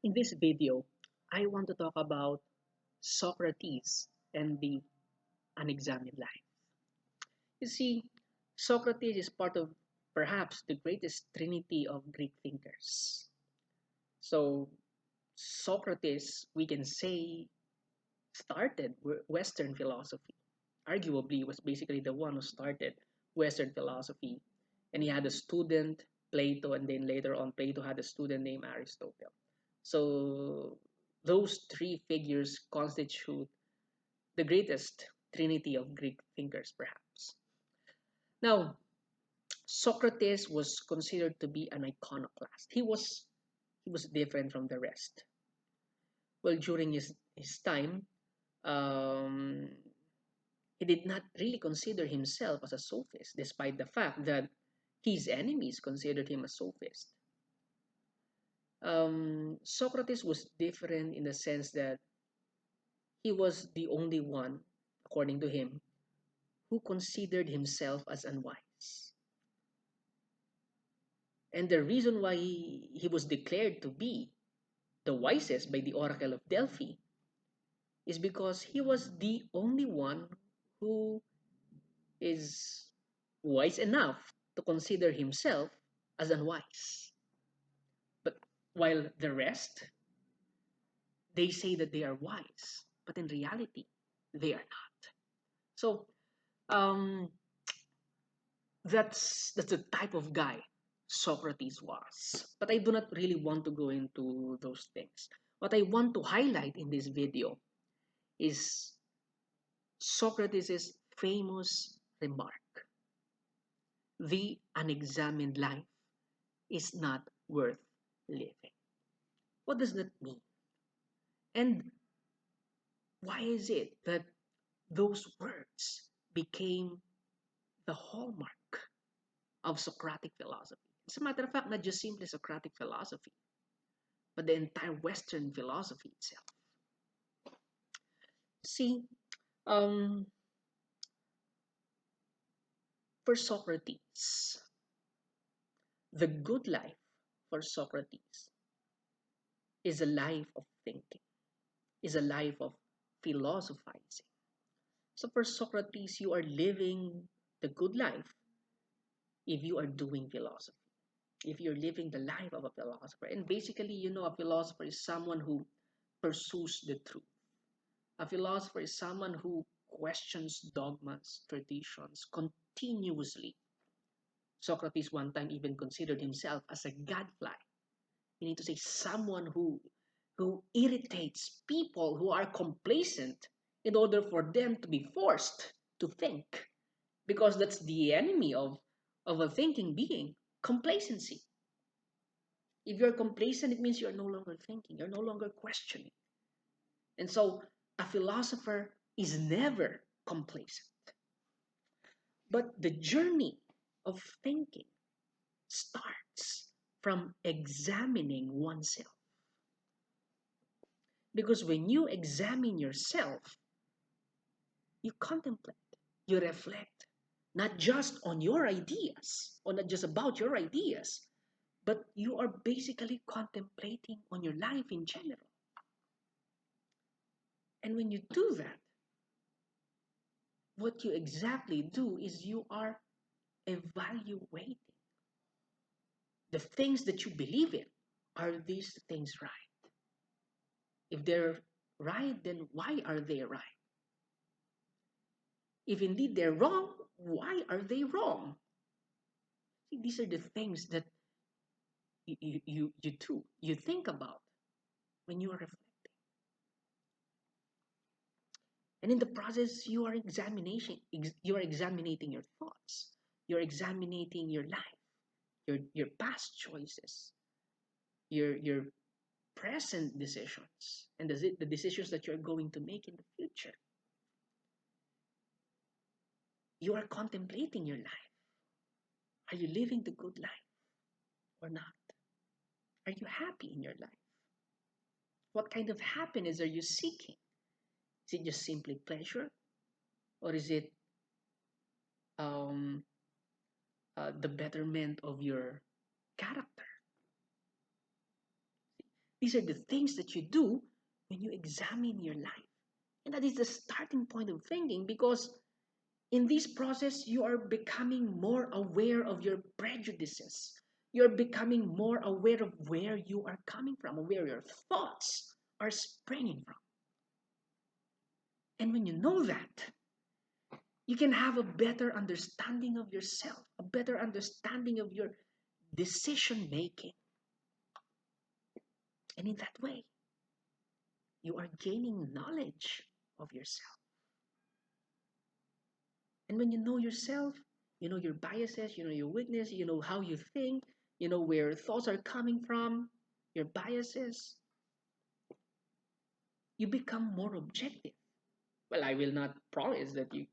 In this video, I want to talk about Socrates and the unexamined life. You see, Socrates is part of perhaps the greatest trinity of Greek thinkers. So, Socrates, we can say, started Western philosophy. Arguably, was basically the one who started Western philosophy. And he had a student, Plato, and then later on, Plato had a student named Aristotle. So those three figures constitute the greatest trinity of Greek thinkers, perhaps. Now, Socrates was considered to be an iconoclast. He was different from the rest. Well, during his time, um, he did not really consider himself as a sophist, despite the fact that his enemies considered him a sophist. Socrates was different in the sense that he was the only one, according to him, who considered himself as unwise. And the reason why he was declared to be the wisest by the Oracle of Delphi is because he was the only one who is wise enough to consider himself as unwise. But while the rest, they say that they are wise, but in reality, they are not. So um, that's the type of guy Socrates was. But I do not really want to go into those things. What I want to highlight in this video is Socrates' famous remark: the unexamined life is not worth living. What does that mean? And why is it that those words became the hallmark of Socratic philosophy? As a matter of fact, not just simply Socratic philosophy, but the entire Western philosophy itself. See, um, for Socrates, the good life for Socrates is a life of thinking, is a life of philosophizing. So for Socrates, you are living the good life if you are doing philosophy, if you're living the life of a philosopher. And basically, a philosopher is someone who pursues the truth. A philosopher is someone who questions dogmas, traditions continuously. Socrates one time even considered himself as a gadfly. You need to say someone who irritates people who are complacent in order for them to be forced to think. Because that's the enemy of a thinking being, complacency. If you're complacent, it means you're no longer thinking, you're no longer questioning. And so a philosopher is never complacent. But the journey of thinking starts from examining oneself. Because when you examine yourself, you contemplate, you reflect, not just on your ideas, or not just about your ideas, but you are basically contemplating on your life in general. And when you do that, what you exactly do is you are evaluating the things that you believe in. Are these things right? If they're right, then why are they right? If indeed they're wrong, why are they wrong? See, these are the things that you do, you think about when you are reflecting. And in the process, you are examining your thoughts, you're examining your life, your past choices, your present decisions, and the decisions that you're going to make in the future. You are contemplating your life. Are you living the good life or not? Are you happy in your life? What kind of happiness are you seeking? Is it just simply pleasure, or is it um, the betterment of your character? These are the things that you do when you examine your life. And that is the starting point of thinking, because in this process, you are becoming more aware of your prejudices. You're becoming more aware of where you are coming from, or where your thoughts are springing from. And when you know that, you can have a better understanding of yourself, a better understanding of your decision making. And in that way, you are gaining knowledge of yourself. And when you know yourself, you know your biases, you know your weakness, you know how you think, you know where thoughts are coming from, your biases, you become more objective. Well, I will not promise that you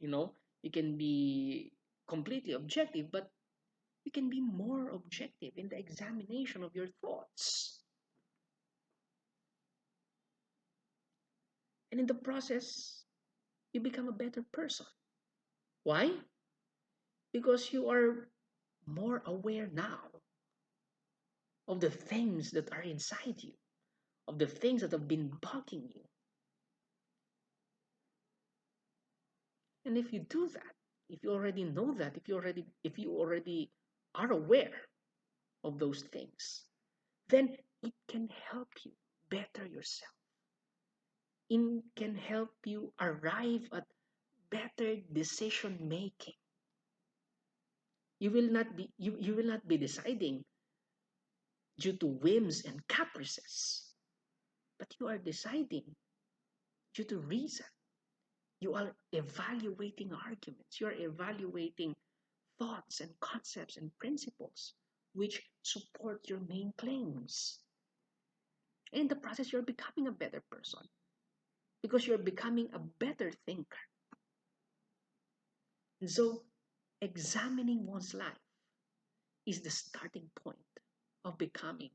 can be completely objective, but you can be more objective in the examination of your thoughts. And in the process, you become a better person. Why? Because you are more aware now of the things that are inside you, of the things that have been bugging you. And if you do that, if you already know that, if you already are aware of those things, then it can help you better yourself. It can help you arrive at better decision making. You will not be deciding due to whims and caprices, but you are deciding due to reason. You are evaluating arguments. You are evaluating thoughts and concepts and principles which support your main claims. And in the process, you're becoming a better person because you're becoming a better thinker. And so, examining one's life is the starting point of becoming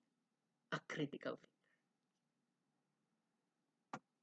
a critical thinker.